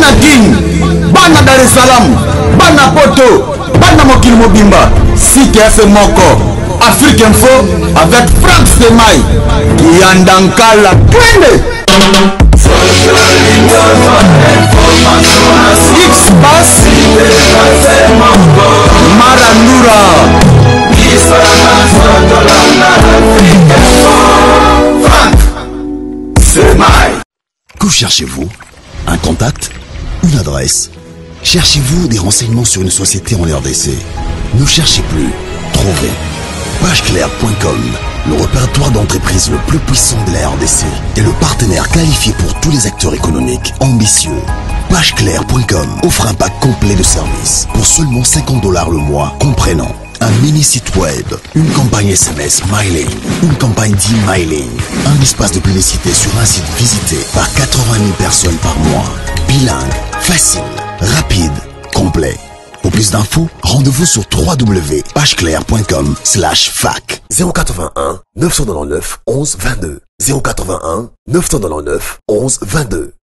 bana Guine, bana Dar es Salaam, bana Poto, bana Mokili Mobimba, site FM Moko, Afrique Info avec Franck Semaï, Yandankala, Twende. X-Pass, Marandura. Que cherchez-vous? Un contact? Une adresse? Cherchez-vous des renseignements sur une société en RDC? Ne cherchez plus, trouvez. Pageclair.com, le répertoire d'entreprises le plus puissant de la RDC et le partenaire qualifié pour tous les acteurs économiques ambitieux. Pageclair.com offre un pack complet de services pour seulement $50 le mois, comprenant un mini site web, une campagne SMS mailing, une campagne d'e-mailing, un espace de publicité sur un site visité par 80 000 personnes par mois, bilingue, facile, rapide, complet. Pour plus d'infos, rendez-vous sur www.pageclair.com/fac. 081 999 11 22. 081 999 11 22.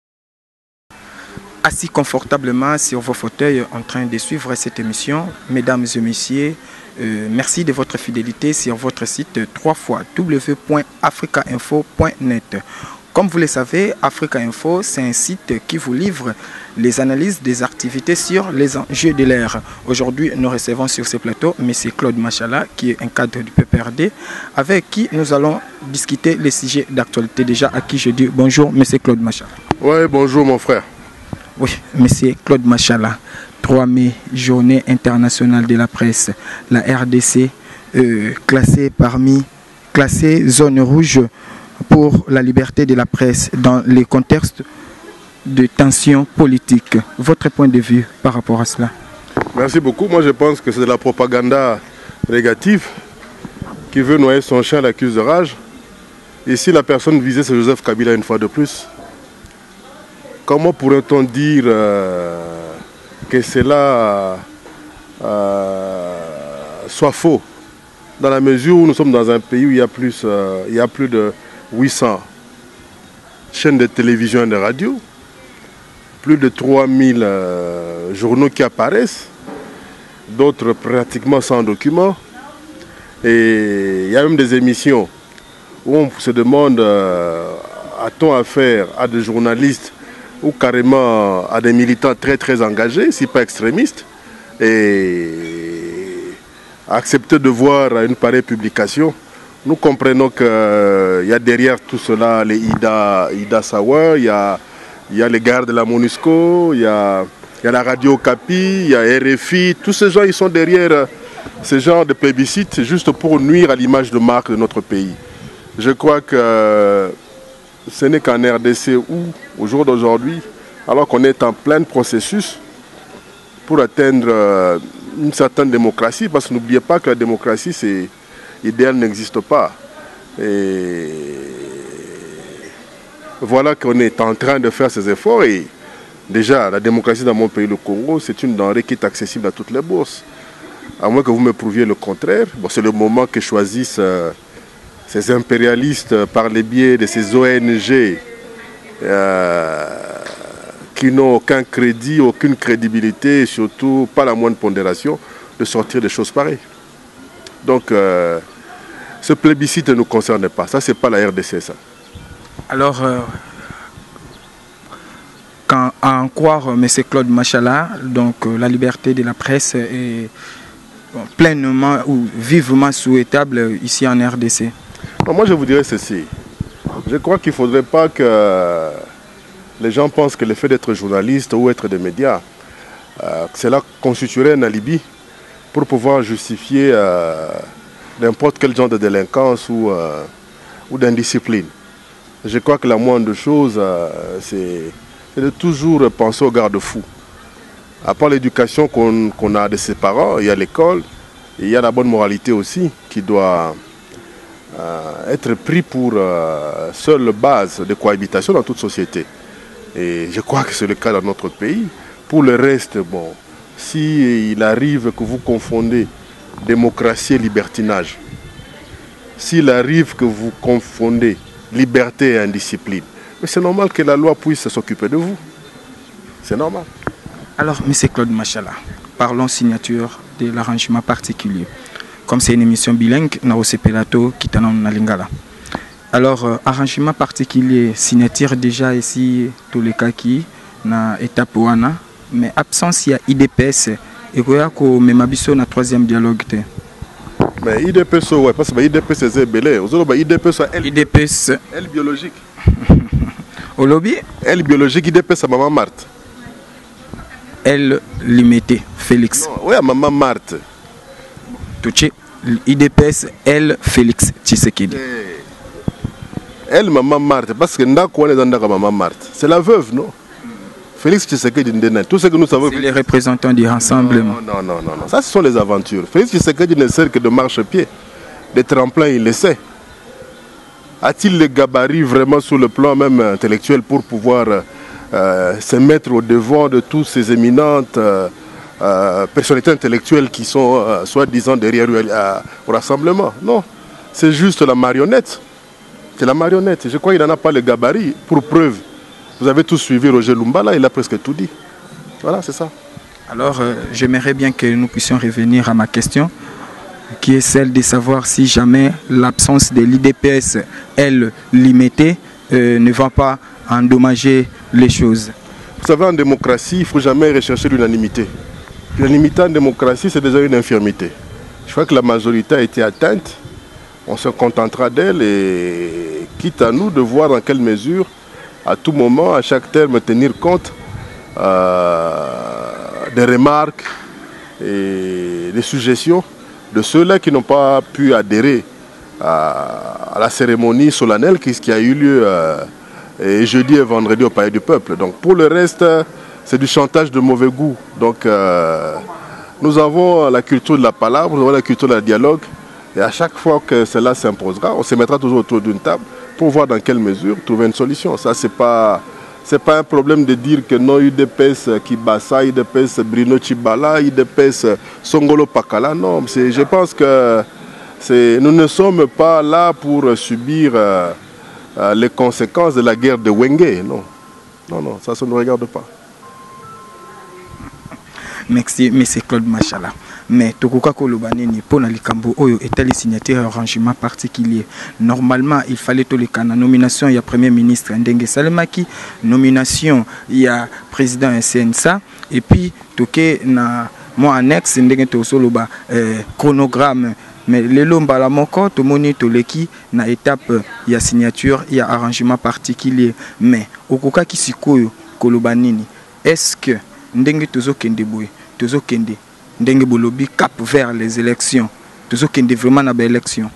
Assis confortablement sur vos fauteuils en train de suivre cette émission, mesdames et messieurs, merci de votre fidélité sur votre site www.africainfo.net. Comme vous le savez, Africa Info, c'est un site qui vous livre les analyses des activités sur les enjeux de l'ère. Aujourd'hui, nous recevons sur ce plateau M. Claude Machala, qui est un cadre du PPRD, avec qui nous allons discuter les sujets d'actualité. Déjà, à qui je dis bonjour, M. Claude Machala. Oui, bonjour mon frère. Oui, M. Claude Machala, 3 mai, journée internationale de la presse. La RDC, classée zone rouge pour la liberté de la presse dans les contextes de tensions politiques. Votre point de vue par rapport à cela? Merci beaucoup. Moi je pense que c'est de la propagande négative qui veut noyer son chien à la cuisse de rage. Ici la personne visée c'est Joseph Kabila une fois de plus. Comment pourrait-on dire que cela soit faux dans la mesure où nous sommes dans un pays où il y a plus de 800 chaînes de télévision et de radio, plus de 3000 journaux qui apparaissent, d'autres pratiquement sans documents. Et il y a même des émissions où on se demande a-t-on affaire à des journalistes ou carrément à des militants très très engagés, si pas extrémistes, et accepter de voir une pareille publication. Nous comprenons qu'il y a derrière tout cela les Ida Sawa, il y a les gardes de la MONUSCO, il y a la radio Capi, il y a RFI, tous ces gens ils sont derrière ce genre de plébiscite juste pour nuire à l'image de marque de notre pays. Je crois que ce n'est qu'en RDC où, au jour d'aujourd'hui, alors qu'on est en plein processus pour atteindre une certaine démocratie, parce que n'oubliez pas que la démocratie, c'est idéal n'existe pas. Et voilà qu'on est en train de faire ces efforts. Et déjà, la démocratie dans mon pays, le Congo, c'est une denrée qui est accessible à toutes les bourses. À moins que vous me prouviez le contraire. Bon, c'est le moment que choisissent ces impérialistes par les biais de ces ONG qui n'ont aucun crédit, aucune crédibilité et surtout pas la moindre pondération de sortir des choses pareilles. Donc ce plébiscite ne nous concerne pas, ça c'est pas la RDC ça. Alors, quand à en croire M. Claude Machala, donc la liberté de la presse est pleinement ou vivement souhaitable ici en RDC? Non, moi je vous dirais ceci, je crois qu'il ne faudrait pas que les gens pensent que le fait d'être journaliste ou être des médias, cela constituerait un alibi pour pouvoir justifier n'importe quel genre de délinquance ou d'indiscipline. Je crois que la moindre chose, c'est de toujours penser aux garde-fous. À part l'éducation qu'on a de ses parents, il y a l'école, et il y a la bonne moralité aussi qui doit être pris pour seule base de cohabitation dans toute société. Et je crois que c'est le cas dans notre pays. Pour le reste, bon, s'il arrive que vous confondez démocratie et libertinage, s'il arrive que vous confondez liberté et indiscipline, mais c'est normal que la loi puisse s'occuper de vous. C'est normal. Alors, M. Claude Machala, parlons signature de l'arrangement particulier. Comme c'est une émission bilingue, na Osepelato Kitana Nalingala. Alors, arrangement particulier, signature déjà ici, tous les cas qui, na étape wana, mais absence, il y a IDPS, et qu'il y a même na troisième dialogue. Mais IDPS, ouais, parce que IDPS c'est belé. IDPS, elle biologique. Au lobby Elle biologique, IDPS à Maman Marthe. Elle limitée, Félix. Oui, à Maman Marthe. Touché, IDPS, elle, Félix Tshisekedi. Elle, Maman Marthe, parce que Maman Marthe, c'est la veuve, non? Félix Tshisekedi, tout ce que nous savons. C'est les représentants du rassemblement. Non. Ça, ce sont les aventures. Félix Tshisekedi ne sert que de marche-pied. Des tremplins, il le sait. A-t-il les gabarits vraiment sur le plan même intellectuel pour pouvoir se mettre au devant de toutes ces éminentes personnalités intellectuelles qui sont soi-disant derrière lui au rassemblement? Non, c'est juste la marionnette. C'est la marionnette. Je crois qu'il n'en a pas le gabarit. Pour preuve, vous avez tous suivi Roger Lumbala, il a presque tout dit. Voilà, c'est ça. Alors, j'aimerais bien que nous puissions revenir à ma question, qui est celle de savoir si jamais l'absence de l'IDPS, elle, limitée, ne va pas endommager les choses. Vous savez, en démocratie, il ne faut jamais rechercher l'unanimité. L'unanimité en démocratie, c'est déjà une infirmité. Je crois que la majorité a été atteinte. On se contentera d'elle et quitte à nous de voir dans quelle mesure, à tout moment, à chaque terme, tenir compte des remarques et des suggestions de ceux-là qui n'ont pas pu adhérer à la cérémonie solennelle qui a eu lieu jeudi et vendredi au Palais du Peuple. Donc pour le reste, c'est du chantage de mauvais goût. Donc nous avons la culture de la palabre, nous avons la culture de dialogue. Et à chaque fois que cela s'imposera, on se mettra toujours autour d'une table pour voir dans quelle mesure trouver une solution. Ça, c'est pas un problème de dire que non, IDPS Kibasa, IDPS Bruno Chibala, IDPS Songolo Pakala. Non, je pense que nous ne sommes pas là pour subir les conséquences de la guerre de Wenge. Non, ça ne nous regarde pas. Merci, M. Claude Machala. Mais Tokoka Kolobanini, pour Nalikambo, Oyo est le signataire arrangement particulier. Normalement, il fallait tout le cas. Nomination, il y a Premier ministre Ndenge Salemaki. Nomination, il y a Président SNSA. Et puis, Toké, moi annexe, Ndenge Tosoloba, chronogramme. Mais le lomba la moko, tout le monde est na étape, il y a signature, il y a arrangement particulier. Mais, Okoka Kisikoyo Kolobanini, est-ce que Ndenge Tozo Kendeboy, Tozo Kende, Ndenge Bolobi cap vers les élections, Tozo Kende vraiment na élection?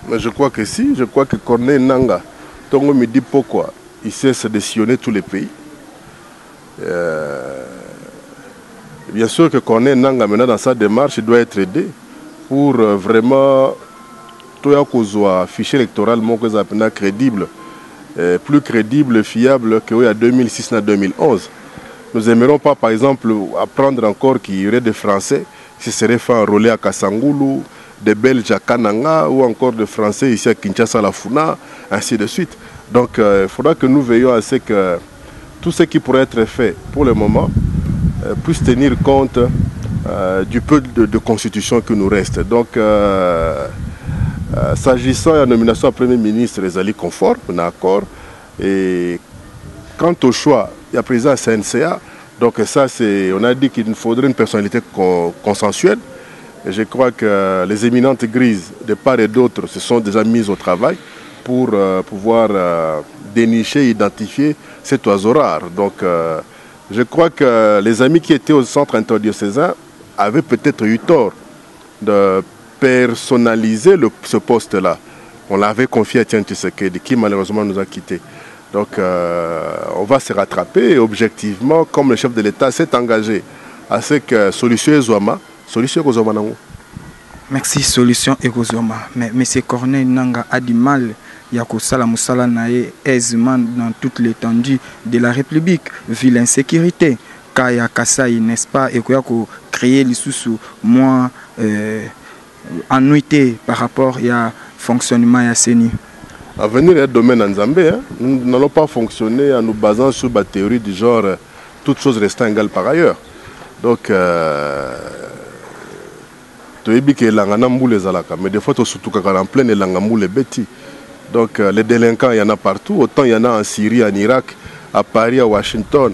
Mais je crois que si, je crois que Corneille Nanga, Tongo me dit pourquoi il cesse de sillonner tous les pays. Bien sûr que Corneille Nanga, maintenant dans sa démarche, il doit être aidé pour vraiment un fichier électoral crédible, plus crédible, fiable qu'il y a 2006 à 2011. Nous n'aimerions pas, par exemple, apprendre encore qu'il y aurait des Français qui se seraient fait enrôler à Kassangoulou, des Belges à Kananga, ou encore des Français ici à Kinshasa, à la Funa, ainsi de suite. Donc, il faudra que nous veillions à ce que tout ce qui pourrait être fait pour le moment puisse tenir compte du peu de constitution qui nous reste. Donc, s'agissant de la nomination à Premier ministre, les alliés conformes, on est d'accord. Et quant au choix, il y a président à CNCA, donc ça, on a dit qu'il nous faudrait une personnalité consensuelle. Et je crois que les éminentes grises de part et d'autre se sont déjà mises au travail pour pouvoir dénicher, identifier cet oiseau rare. Donc, je crois que les amis qui étaient au centre interdiocésain avaient peut-être eu tort de personnaliser ce poste-là. On l'avait confié à Etienne Tshisekedi, qui malheureusement nous a quittés. Donc on va se rattraper et objectivement, comme le chef de l'État s'est engagé à ce que solution Ezouama, solution Ezouama nango. Merci, solution Ezouama. Mais M. Corneille Nanga a du mal à kosala musala nae aisément dans toute l'étendue de la République, vu l'insécurité. Kaya Kasaï, n'est-ce pas, et qu'il faut créer les sous moins annuité par rapport à fonctionnement et à CENI. Avenir est un domaine en Zambie. Nous n'allons pas fonctionner en nous basant sur la théorie du genre toutes choses restant égales par ailleurs. Donc, mais des fois, surtout en plein les bêtis. Donc, les délinquants, il y en a partout. Autant il y en a en Syrie, en Irak, à Paris, à Washington,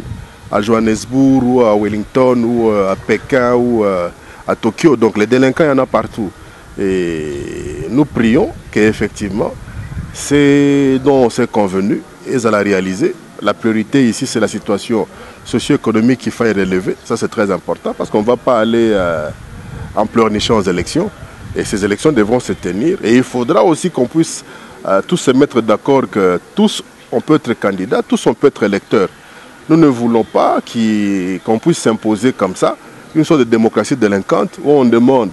à Johannesburg, ou à Wellington, ou à Pékin, ou à Tokyo. Donc, les délinquants, il y en a partout. Et nous prions qu'effectivement, c'est dont on s'est convenu, et ça l'a réalisé. La priorité ici, c'est la situation socio-économique qu'il faut relever. Ça, c'est très important parce qu'on ne va pas aller en pleurnichant aux élections. Et ces élections devront se tenir. Et il faudra aussi qu'on puisse tous se mettre d'accord que tous, on peut être candidat, tous, on peut être électeur. Nous ne voulons pas qu'on puisse s'imposer comme ça une sorte de démocratie délinquante où on demande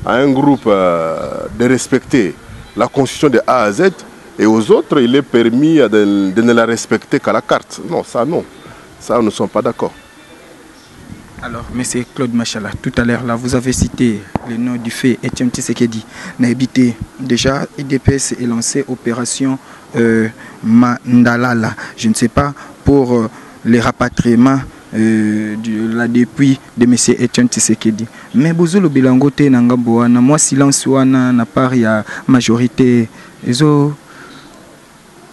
à un groupe de respecter la constitution de A à Z et aux autres, il est permis de ne la respecter qu'à la carte. Non, ça, nous ne sommes pas d'accord. Alors, M. Claude Machala, tout à l'heure, là, vous avez cité le nom du fait Etienne Tshisekedi. Naibité, déjà, IDPS est lancé opération Mandalala. Je ne sais pas, pour les rapatriements depuis de M. Etienne Tshisekedi. Mais Bozolo Bilangote Nangaboana, moi, silence wana n'a pas la majorité.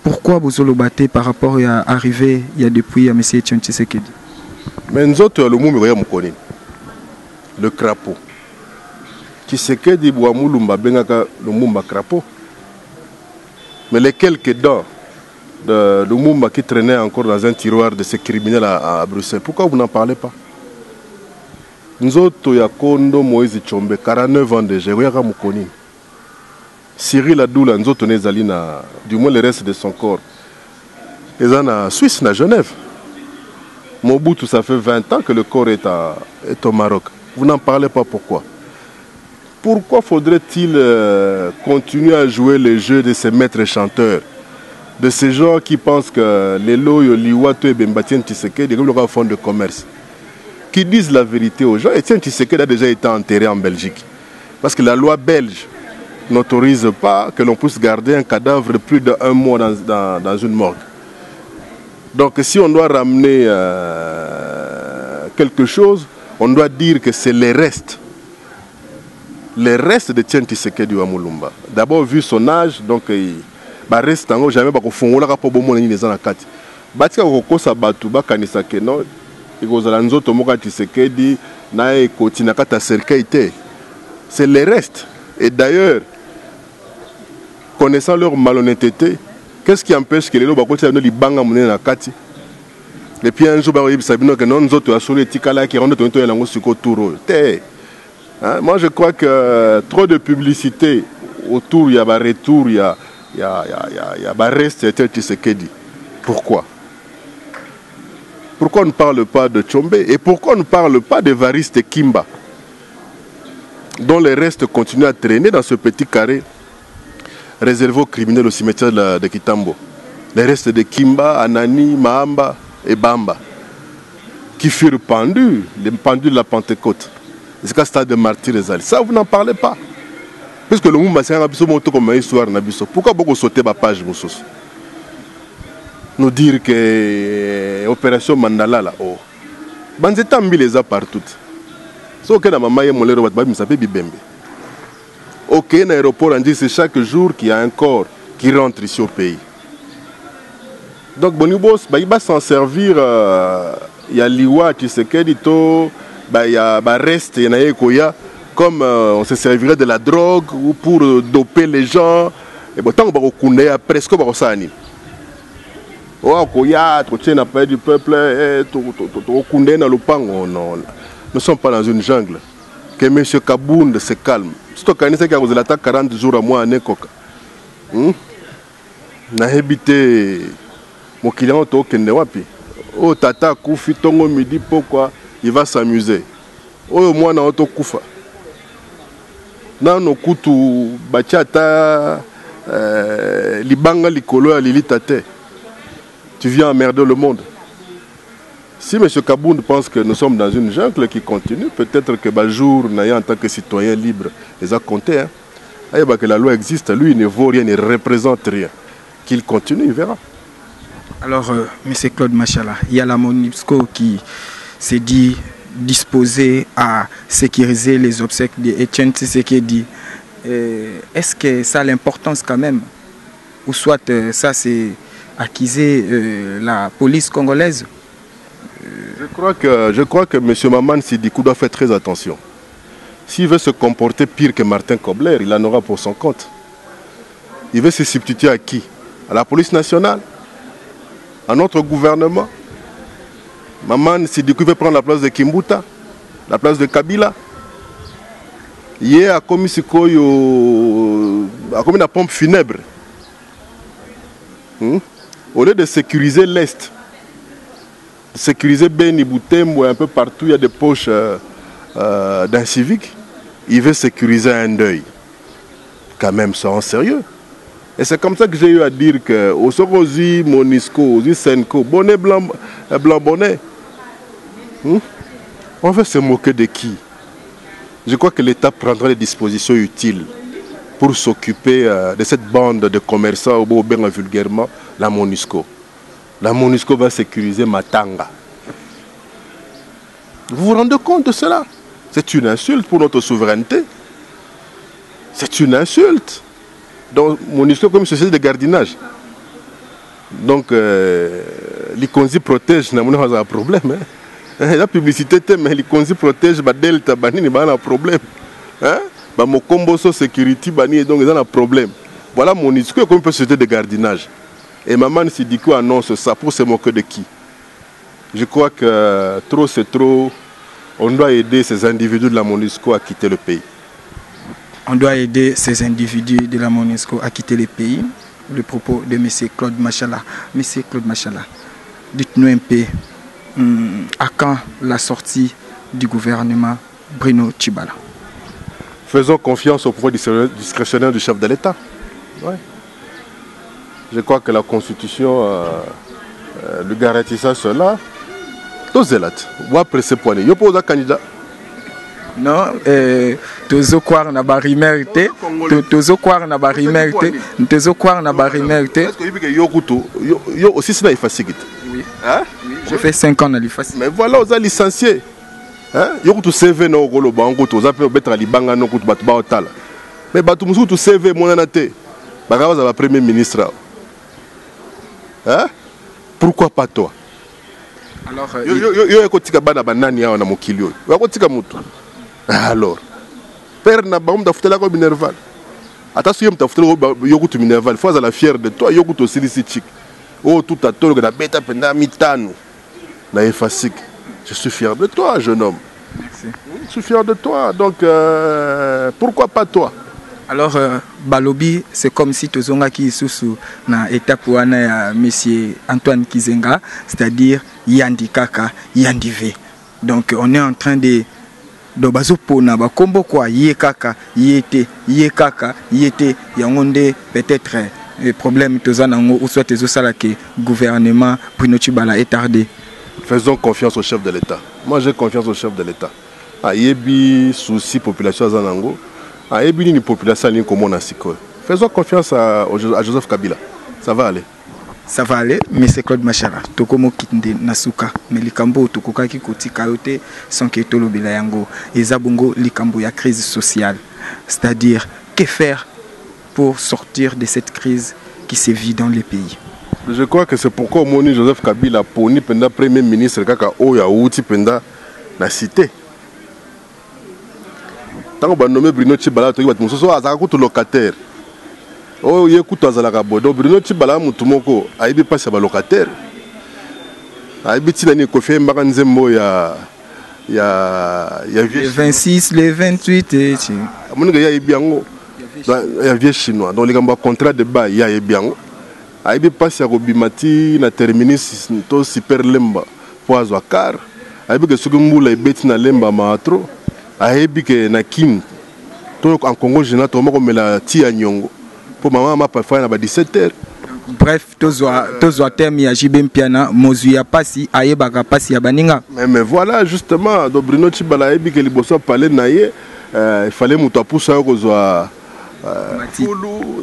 Pourquoi Bozolo Baté par rapport à l'arrivée il y a depuis à M. Etienne Tshisekedi? Mais nous autres, le monde est le crapaud. Tshisekedi Bouamoulumba Bengaka le Mumba crapaud. Mais les quelques dents de Lumumba qui traînaient encore dans un tiroir de ces criminels à Bruxelles, pourquoi vous n'en parlez pas? Nous autres, Yakondo Moïse Tchombe, 49 ans déjà, Mukoni. Cyril Adoula, nous autres, du moins le reste de son corps. Ils sont en Suisse, à Genève. Mobutu, ça fait 20 ans que le corps est au Maroc. Vous n'en parlez pas, pourquoi? Pourquoi faudrait-il continuer à jouer le jeu de ces maîtres chanteurs, de ces gens qui pensent que les loyaux, Liwato et Bembatien Tshisekedi, des fonds de commerce, qui disent la vérité aux gens? Etienne Tshisekedi a déjà été enterré en Belgique. Parce que la loi belge n'autorise pas que l'on puisse garder un cadavre plus d'1 mois dans une morgue. Donc si on doit ramener quelque chose, on doit dire que c'est les restes de Etienne Tshisekedi wa Mulumba. D'abord vu son âge, donc il reste en haut, jamais pas fongola ka pobomo ni les anakati. Batika ko sa batu ba kanisa ke non, ikozala nzoto moka Tshisekedi na e kotina kata cercueil. C'est les restes. Et d'ailleurs, connaissant leur malhonnêteté, qu'est-ce qui empêche que les gens ne les banga mouné na kati? Et puis un jour, ils savent que nous autres, sur les tikala qui rendent tout le sur tour. Moi, je crois que trop de publicité autour, il y a un retour, il y a un reste, Tshisekedi. Pourquoi? Pourquoi on ne parle pas de Tchombe? Et pourquoi on ne parle pas d'Evariste Kimba, dont les restes continuent à traîner dans ce petit carré réservé aux criminels au cimetière de Kitambo? Les restes de Kimba, Anani, Mahamba et Bamba, qui furent pendus, les pendus de la Pentecôte. C'est qu'à stade de martyr. Ça, vous n'en parlez pas. Puisque le monde c'est un peu comme une histoire. Pourquoi beaucoup sauter ma page, Moussos? Nous dire que l'opération Mandala, là, oh. Banzeta mis les a partout. C'est ok, maman, il y a un s'appelle Bibembe. Ok, un aéroport, on dit c'est chaque jour qu'il y a un corps qui rentre ici au pays. Donc, Bonibos, il va s'en servir. Il y a Liwa, Tshisekedi, il y a reste, il y a comme on se servirait de la drogue ou pour doper les gens. Et bon, tant qu'on va presque ça. Oh, Koya, tu n'as pas du peuple, non. Nous ne sommes pas dans une jungle. Que M. Kabound se calme. Si tu as vous l'attaque 40 jours à moi à Nekoka. Na habité mon client au Kendewapi. Oh, tata Koufi Tongo midi pourquoi il va s'amuser. Oh, moi na auto Koufa. Na no kutu bachata libanga likolo lilitate. Tu viens emmerder le monde. Si M. Kabound pense que nous sommes dans une jungle qui continue, peut-être que Bajour, en tant que citoyen libre, les a comptés. Hein. Que la loi existe, lui il ne vaut rien, il ne représente rien. Qu'il continue, il verra. Alors, M. Claude Machala, il y a la MONUSCO qui s'est dit disposée à sécuriser les obsèques d'Etienne Tshisekedi. Est-ce que ça a l'importance quand même? Ou soit ça c'est acquisé la police congolaise? Je crois que M. Maman Sidikou doit faire très attention. S'il veut se comporter pire que Martin Kobler, il en aura pour son compte. Il veut se substituer à qui? À la police nationale? À notre gouvernement? Maman Sidikou veut prendre la place de Kimbuta, la place de Kabila. Hier, a commis la pompe funèbre. Au lieu de sécuriser l'Est, de sécuriser Beni, Boutembo, un peu partout, il y a des poches d'un civique. Il veut sécuriser un deuil. Quand même, ça en sérieux. Et c'est comme ça que j'ai eu à dire que au Sorosi, Monisco, au Senko, bonnet blanc, blanc bonnet. On veut se moquer de qui? Je crois que l'État prendra les dispositions utiles pour s'occuper de cette bande de commerçants, ou bien vulgairement, la MONUSCO. La MONUSCO va sécuriser Matanga. Vous vous rendez compte de cela? C'est une insulte pour notre souveraineté. C'est une insulte. Donc, MONUSCO comme une société de gardiennage. Donc, l'Ikonzi protège, n'a pas un problème. La publicité, mais l'Ikonzi protège, Delta, il y a un problème. Mon combo sécurité, donc il y a un problème. Voilà MONUSCO comme une société de gardiennage. Et Maman Sidikou annonce ça pour se moquer de qui? Je crois que trop c'est trop. On doit aider ces individus de la MONUSCO à quitter le pays. On doit aider ces individus de la MONUSCO à quitter le pays. Le propos de M. Claude Machala. M. Claude Machala, dites-nous un peu, à quand la sortie du gouvernement Bruno Tshibala? Faisons confiance au pouvoir discrétionnaire du chef de l'État. Ouais. Je crois que la Constitution lui garantissait cela. Tozelat, ou après ce point, il pose un candidat. Non, tozo croire na barimérité, tozo croire na barimérité, tozo croire na barimérité. Est-ce que yo aussi c'est facile? Oui. Hein? Oui. J'ai fait 5 ans dans l'IFACI. Mais voilà, on a licencié. Hein? Yo kutu CV na okolo bango to za pe betra libanga no kutu batu ba otala. Mais batu musu tu CV monana te. Bakawa za premier ministre. Hein? Pourquoi pas toi? Alors, yo ekotika bana banani awa na mokili oyo. Wakotika mutu. Alors, père na ba mtafutela ko Minerval. Ata suye mtafutela ko yokutu Minerval, faut la fière de toi yokutu silisi chic. Oh tout à tolo na beta penda mitano. Na efasik. Je suis fier de toi, jeune homme. Merci. Je suis fier de toi. Donc pourquoi pas toi? Alors, Balobi, c'est comme si Tozonga qui est sous na étape où on a monsieur Antoine Kizenga, c'est-à-dire Yandi Kaka, Yandi V. Donc, on est en train de bazopona ba kombo quoi, Yé Kaka, Yété, Yé Kaka, Yété, Yangonde, peut-être le problème Tozanango ou soit Tezosala que gouvernement Bruno Tshibala est tardé. Faisons confiance au chef de l'État. Moi, j'ai confiance au chef de l'État. Ayebi souci population Zanango. Ayebi ni population ni komona siko. Faisons confiance à Joseph Kabila. Ça va aller. Ça va aller, mais c'est Claude Machala. Tokomo kitnde nasuka, mais likambo tokoka ki kotika yote sans que tolo bilayango. Ezabongo likambo ya crise sociale. C'est-à-dire que faire pour sortir de cette crise qui sévit dans les pays. Je crois que c'est pourquoi Moni Joseph Kabila poni penda premier ministre kaka oya outi penda na cité. Tant qu'on nommé Bruno Tshibala to bat musoso azaka kutu locataire. Oh ye kutu azalaka bodo Bruno Tshibala mutu moko aibi pasi ba locataire. Aibi tina ni kofi mbaka nzembo ya les 26, les 28 et amonika ya ibiango. Ya vieux chinois. Donc les gamba contrat de bail ya ibiango. Aibi pasi ya kobimati na terminus to super lemba poazo akar. Aibi ke sukumula ibeti na lemba maatro. Aibi ke na kim to en Congo général to moko mela ti ya nyongo. Pour maman ma pa fa na ba 17h. Bref, tozo terme ya JB Mpiana mozu ya pasi ayebaka pasi ya baninga. Mais voilà justement, donc Bruno Tshibala aibi ke liboso parler na ye, il fallait muto poussa kozwa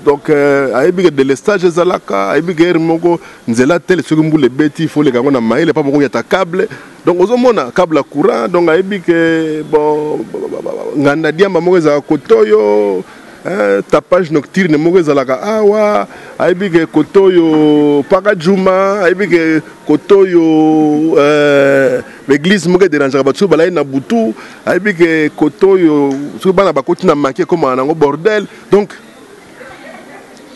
Donc ayebi de l'estage ezalaka ayebi que moko nzela tel soki mbule beti il faut les kango na maile pas moko yata câble donc ozomona câble à courant donc ayebi que bon nganda diamba moko za kotoyo tapage nocturne moko ezalaka awa ayebi que kotoyo pakajuma ayebi que kotoyo l'église moko dérangeaka bato balai na butu ayebi que kotoyo soki bana bakoti na manke koma nango bordel donc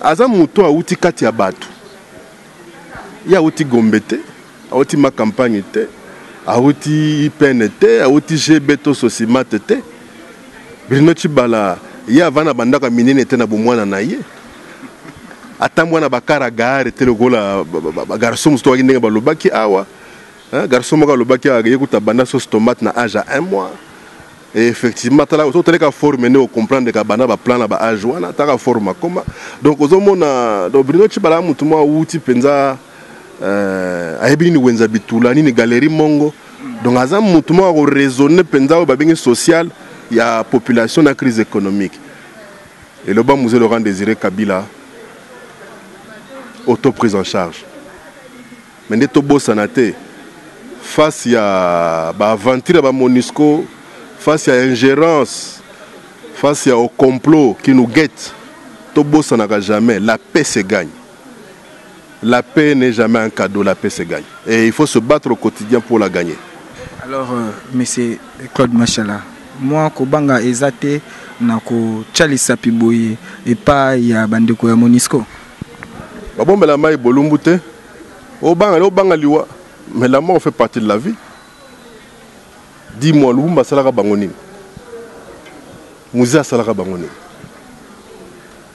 aza moto auti kati ya bato ya auti gombe te auti ma campagne te auti ipene te auti gbeto sosimate te Bruno Tshibala ya vana bandaka minene te na bomwana na ye atambwa na bakara gare te lokola garçon musto ndenge balobaki awa garçon moko alobaki ayekuta banda sauce tomate na âge à 1 mois et effectivement tala ka forme ne o comprendre ka bana ba plan na ba âge wana taka forme koma donc ozomona do Bruno Tshibala mutu mwa uti penza ayebi ni wenza bitula ni galerie mongo donc aza mutu mwa ko raisonner penza o babengi social ya population na crise économique et le ban musée Laurent Désiré Kabila auto prise en charge mais ne to bosana te face à l'aventure de MONUSCO, face à l'ingérence, face au complot qui nous guette, Tobo ça n'aura jamais. La paix se gagne. La paix n'est jamais un cadeau, la paix se gagne. Et il faut se battre au quotidien pour la gagner. Alors, monsieur Claude Machala, moi, Kobanga Ezate, Nako Chalisa Piboye, et pas il y a Bandeko ya MONUSCO. Bon, mais la maille Bolumbute, Obanga Liwa. Mais la mort fait partie de la vie. Dis-moi, Lumba Salaka Bangonim. Mouza Salaka Bangonim.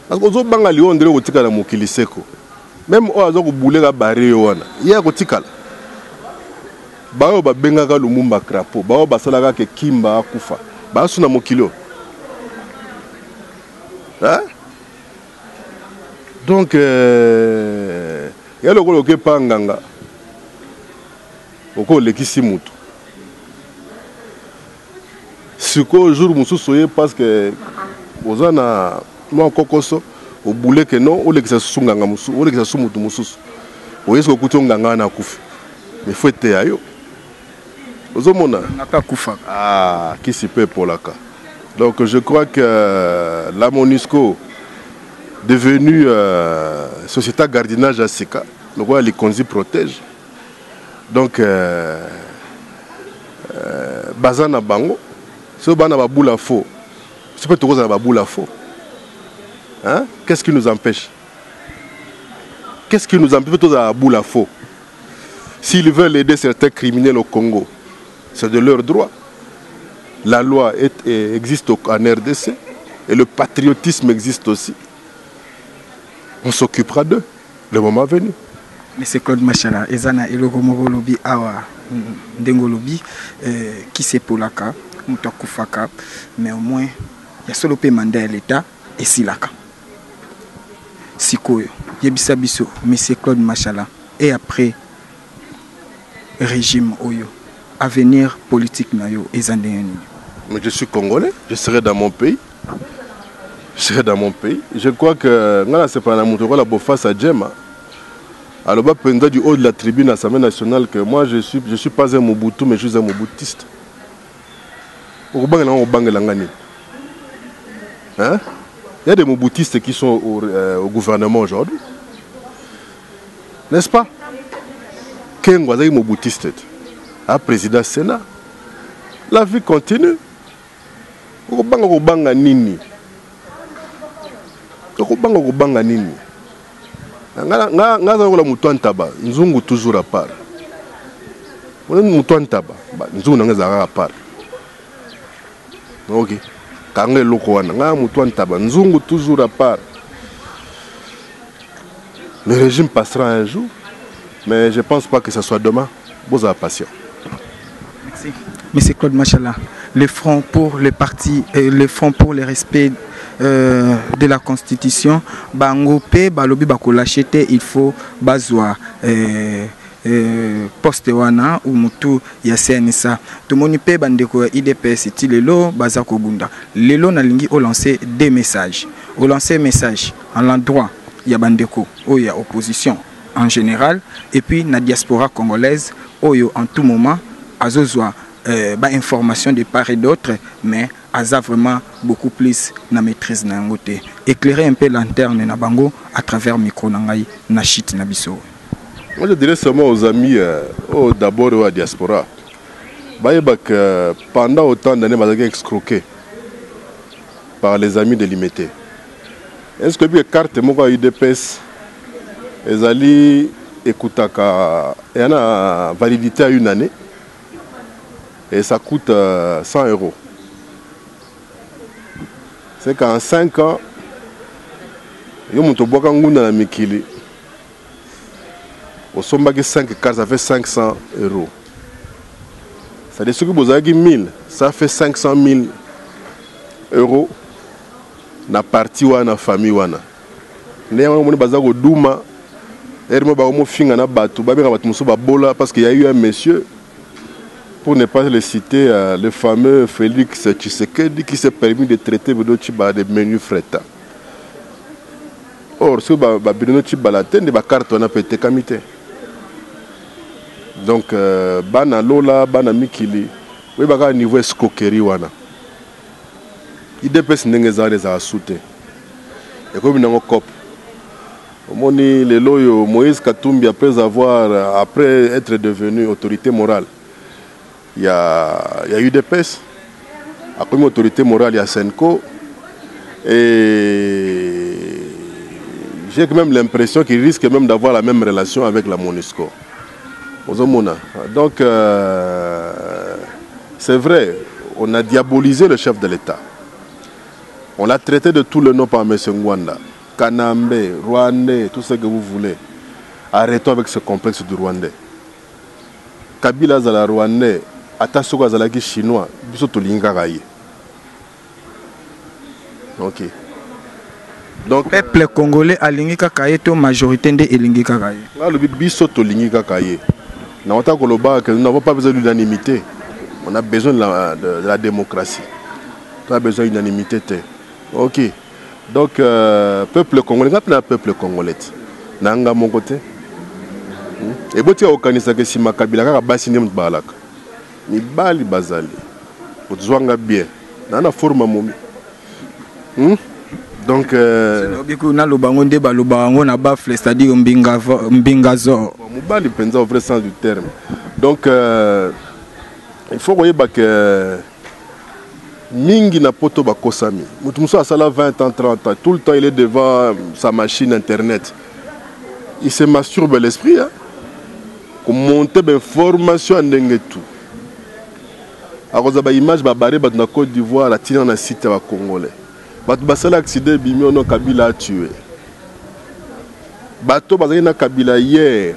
Parce que les Bangali ont dit que les Mokili Seko. Même eux, ils ont boulé la barrière. Il y a des gens qui benga Lumumba Krapo. Ils ont Salaka ke Kimba Kufa. Ils sont Mokilo. Donc, il y a le gros qui Panganga. Oko lekisi mutu siko jour musu soye parce que ozana mo kokoso obule que non o lekisa sunganga musu o lekisa sumutu musu oyeso kuto nganga na kufa mais faut te ayo ozomona naka kufa qui s'y peut pour la cas. Donc je crois que la MONUSCO devenue société gardiennage à Sika le roi les Konzi protège. Donc, Bazana Bango, ce bana baboula faux, c'est pas tout ça baboula faux. Hein? Qu'est-ce qui nous empêche? Qu'est-ce qui nous empêche de baboula faux? S'ils veulent aider certains criminels au Congo, c'est de leur droit. La loi existe en RDC et le patriotisme existe aussi. On s'occupera d'eux le moment venu. Monsieur Claude Machala, Ezana Eloko Mogolobi Awa Ndengolobi, qui c'est pour la cas, Moutokufaka, mais au moins, il y a solo paiement de l'État et Silaka. Sikoyo, Yebisabiso, Monsieur Claude Machala, et après, régime Oyo, avenir politique Nayo, Ezandéni. Mais je suis congolais, je serai dans mon pays. Je serai dans mon pays. Je crois que, c'est pas la moto, la face à Djema. Alors, du haut de la tribune à l'Assemblée nationale que moi je suis pas un Mobutu, mais je suis un Mobutiste. Il y a des Mobutistes qui sont au gouvernement aujourd'hui. N'est-ce pas? Kengo est Mobutiste. Un président Sénat. La vie continue. Nga mutu antaba nzungu toujours à part. On mutu antaba nzungu nanga à part. OK. Kangé loko wana nga mutu antaba nzungu toujours à part. Le régime passera un jour, mais je pense pas que ce soit demain. Vous avez patience. Merci. Monsieur Claude Machala, le front pour les partis et le front pour le respect de la Constitution, Bango P, Balobi Bakolachete, il faut Bazoa poste wana ou mutu ya CNSA tomoni pe bandeko ya IDPS ti lelo baza kobunda lelo na lingi o lancer des messages o lancer message en l'endroit ya bandeko o ya opposition en général et puis na diaspora congolaise oyo en tout moment azozwa information de part et d'autre mais aza vraiment beaucoup plus na maîtrise na ngote éclairer un peu lanterne na bango à travers micro na ngai na shit na biso. Moi je dirais seulement aux amis d'abord à la diaspora que pendant autant d'années ils ont été escroqués par les amis de l'IMT. Est-ce que les cartes de UDPS ils allaient écouter il y en a validité à une année et ça coûte 100 €. C'est qu'en 5 ans, il y a un peu de mikili. Au sommet de 5 cartes, ça fait 500 €. Ça veut dire que vous avez 1000, ça fait 500 000 € na parti ou na famille wana. Parce qu'il y a eu un monsieur, pour ne pas le citer, le fameux Félix Tshisekedi qui s'est permis de traiter de menus fretta. Or, si vous avez la carte, on a pété kamité. Donc, bana lola, bana mikili, oui, baga niveau escroquerie wana. IDPS n'engeza les a souté. Et comme il y a un cop, Moni le loyo Moïse Katumbi après être devenu autorité morale. Il y a UDPS, après une autorité morale, il y a Senko. Et j'ai même l'impression qu'il risque même d'avoir la même relation avec la MONUSCO. Donc, c'est vrai, on a diabolisé le chef de l'État. On l'a traité de tout le nom par M. Ngwanda. Kanambe, Rwandais, tout ce que vous voulez. Arrêtons avec ce complexe du Rwandais. Kabila Zala Rwandais. Attention à la chinois, bisoto lingaraye. Ok. Donc peuple congolais a lingika kayeto majorité de lingika kaye. Là le bisoto lingika kaye. Na wata koloba que nous n'avons pas besoin d'unanimité. On a besoin de la démocratie. On a besoin d'unanimité. Ok. Donc peuple congolais, n'a pas peuple congolais. Nanga mon côté. Et botia okanisa ke sima Kabila ka basi ne mbalaka. Ni bali bazali uzwanga bien nana forma momi donc biku na lobango nde ba lobango na bafle c'est-à-dire mbingazo mobali penza au vrai sens du terme. Donc il faut voyer que mingi na poto ba kosami mutu muso asala 20 ans 30 ans tout le temps il est devant sa machine internet, il se masturbe l'esprit hein? Pour monter des informations ndenge tout. Alors, il y a des images de la Côte d'Ivoire, la tirée dans le site congolais. Il y a un accident de Kabila a tué. Il y a Kabila hier.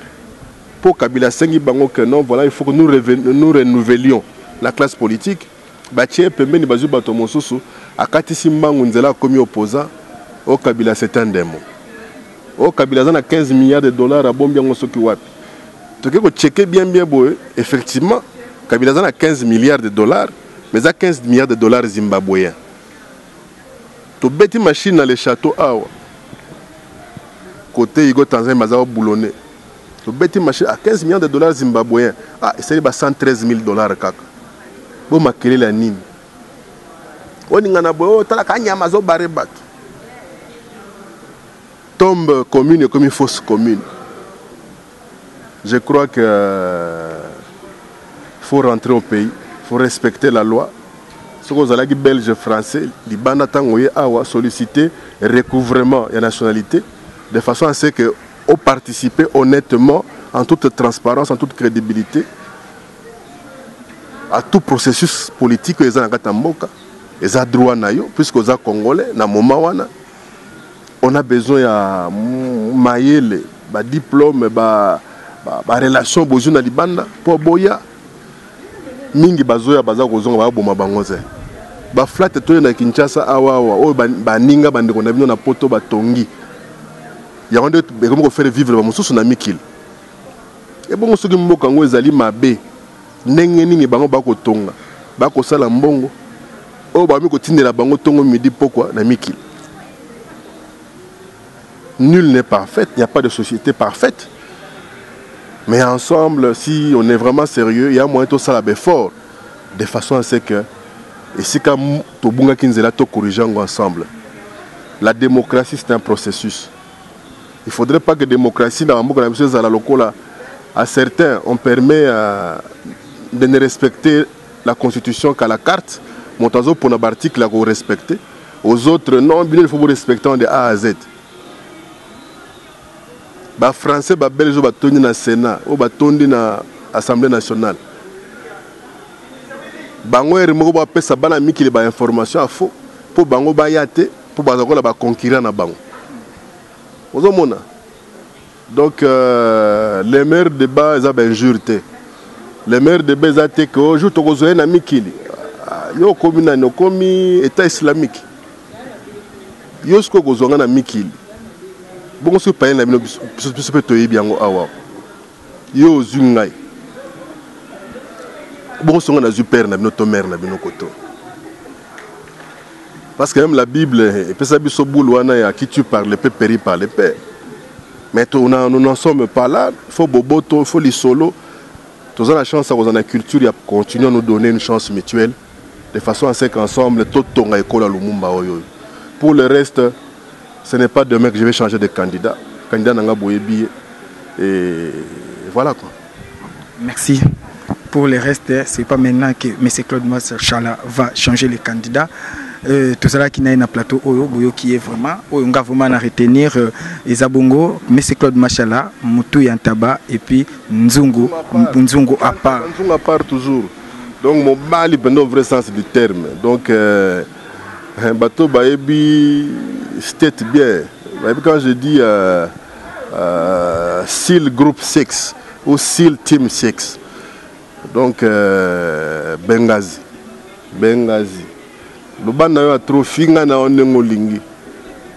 Pour Kabila, voilà, il faut que nous renouvelions la classe politique. Il y a un commis opposant. Au Kabila, c'est un démon. Au Kabila, il y a 15 milliards de dollars à Bombian. Donc, il faut checker bien, effectivement. Kabila a 15 milliards de dollars, mais il a 15 milliards de dollars zimbabwéens. Tu bêtis machine dans les châteaux, côté Igo Tanzanie, Mazao Boulonné. Tu bêtis machine à 15 milliards de dollars zimbabwéens. Ah, et c'est 113 000 $. Bon, ma kéré la nime. On y a un Talakanyamazo Barebat. Tombe commune comme une fausse commune. Je crois que. Il faut rentrer au pays, il faut respecter la loi. Ce que vous avez belge, français, les Banatangoye a sollicité recouvrement et nationalité de façon à ce que vous participez honnêtement, en toute transparence, en toute crédibilité, à tout processus politique que vous avez en Mboka, vous avez droit à yo, puisque vous êtes Congolais, dans moment wana, on a besoin de mailler les diplômes, les relations, besoin de Libanda pour boya. Mingi bazoya baza kozonga ba boma bangoze ba flat to na Kinshasa awa o baninga bandeko na bino na poto batongi ya onde be comme faire vivre ba mususu na mikil Et bon, ce qui me moque en ezali mabe, n'engeni bango bako tonga, bako sala mbongo, oh bah mi continue la bango tongo midi pourquoi na miki. Nul n'est parfait, il n'y a pas de société parfaite. Mais ensemble, si on est vraiment sérieux, il y a moyen de ça la fort, de façon à ce que, et si comme to bunga kinzela to corrigeant ensemble. La démocratie c'est un processus. Il ne faudrait pas que la démocratie dans la locale, à certains, on permet de ne respecter la constitution qu'à la carte. Montazo pour un article qu'on respecte. Aux autres, non, il faut vous respecter de A à Z. Les Français, les Belges, ils sont dans le Sénat, ils sont dans l'Assemblée nationale. Bango est remonté pour faire ça, banami qui les informations à faux pour bango bayate pour bango la conquérir na bango. Donc les meilleurs débats ils ont injurté. Les meilleurs débats ils ont été que aujourd'hui tu as un ami qui yo comme na comme état islamique. Yo ce que vous avez un ami qui bon ce pas na bino peut to yebi yango awa. Yo zungai. Bon, on a super notre mère na bino koto. Parce que même la Bible, et puis ça biso boulwana à qui tu parles, peut périr par les pères. Mais nous n'en sommes pas là. Il faut boboto, il faut les solo. Nous avons la chance dans la culture, il continue à nous donner une chance mutuelle, de façon à ce qu'ensemble tout tonga école à Lumumba. Pour le reste, ce n'est pas demain que je vais changer de candidat. Candidat nanga boyebi et voilà quoi. Merci. Pour le reste, ce n'est pas maintenant que M. Claude Machala va changer les candidats. Tout cela qui n'a un plateau qui est vraiment, on va vraiment retenir Ezabongo, M. Claude Machala, Moutou Yantaba et puis Nzungu à part. Nzungu à part toujours. Donc mon mal est dans le vrai sens du terme. Donc un bateau baébi c'est bien. Quand je dis SEAL Group 6 ou SEAL Team 6. Donc Benghazi. Le ban a trop finga na onengo lingi.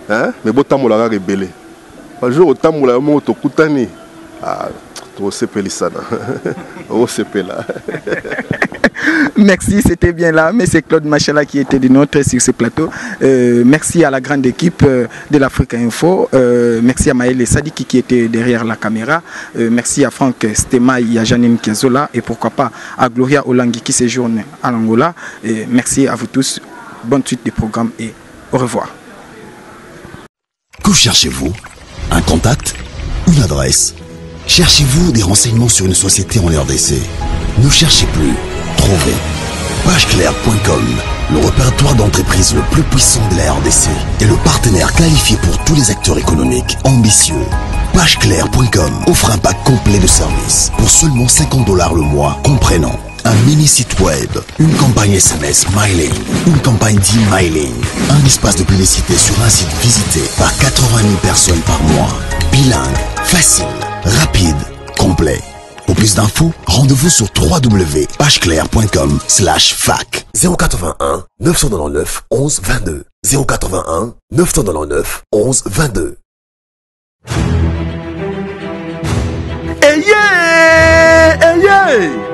Hein? Mais botamola ga rebelle. Par jour otamola mo to kutani. Ah, to sepeli sana. O sepela. Merci, c'était bien là. Mais c'est Claude Machala qui était de notre sur ce plateau. Merci à la grande équipe de l'Afrique Info. Merci à Maëlle Sadiki qui était derrière la caméra. Merci à Franck Stemaï, à Janine Kiazola et pourquoi pas à Gloria Olangi qui séjourne à l'Angola. Merci à vous tous. Bonne suite des programmes et au revoir. Que cherchez-vous? Un contact? Une adresse? Cherchez-vous des renseignements sur une société en RDC? Ne cherchez plus. Trouvez pageclair.com, le répertoire d'entreprises le plus puissant de la RDC et le partenaire qualifié pour tous les acteurs économiques ambitieux. Pageclair.com offre un pack complet de services pour seulement $50 le mois, comprenant un mini site web, une campagne SMS mailing, une campagne d'e-mailing, un espace de publicité sur un site visité par 80 000 personnes par mois, bilingue, facile, rapide, complet. Pour plus d'infos, rendez-vous sur www.pageclair.com/fac. 081 999 11 22. 081 999 11 22.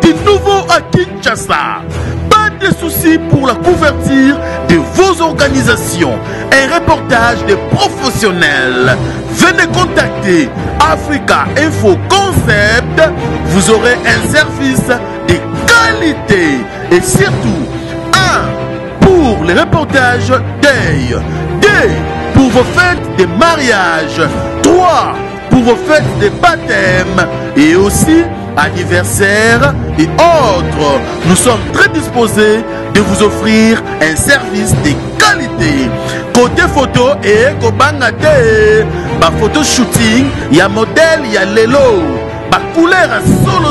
Du nouveau à Kinshasa. Pas de soucis pour la couverture de vos organisations. Un reportage de professionnels. Venez contacter Africa Info Concept. Vous aurez un service de qualité. Et surtout, 1 pour les reportages deuil. 2 pour vos fêtes de mariage. 3 pour vos fêtes de baptême. Et aussi anniversaire et autres. Nous sommes très disposés de vous offrir un service de qualité. Côté photo et kobangate, ba photo shooting, ya modèle, ya lelo, ba couleur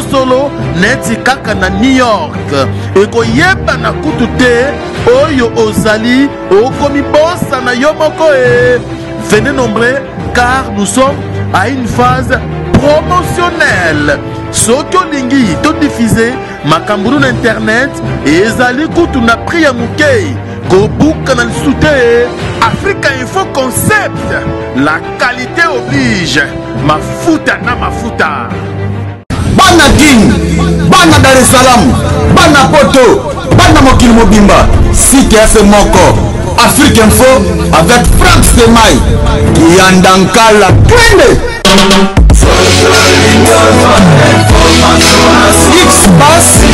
solo neti kaka na New York. Et koyeba na kutute oyo ozali okomi bossa na yo moko e. Venez nombreux car nous sommes à une phase promotionnelle. Soko lingi to diffusé makamburu na internet ezali kutu na prix ya mukei kobuka na soute Africa Info Concept. La qualité oblige. Mafuta na mafuta. bana King, bana Dar es Salaam, bana Poto, bana mokili mobimba, Site FM moko, Afrique Info avec Frank Semaï, Kiandankala, Twende. X-Pass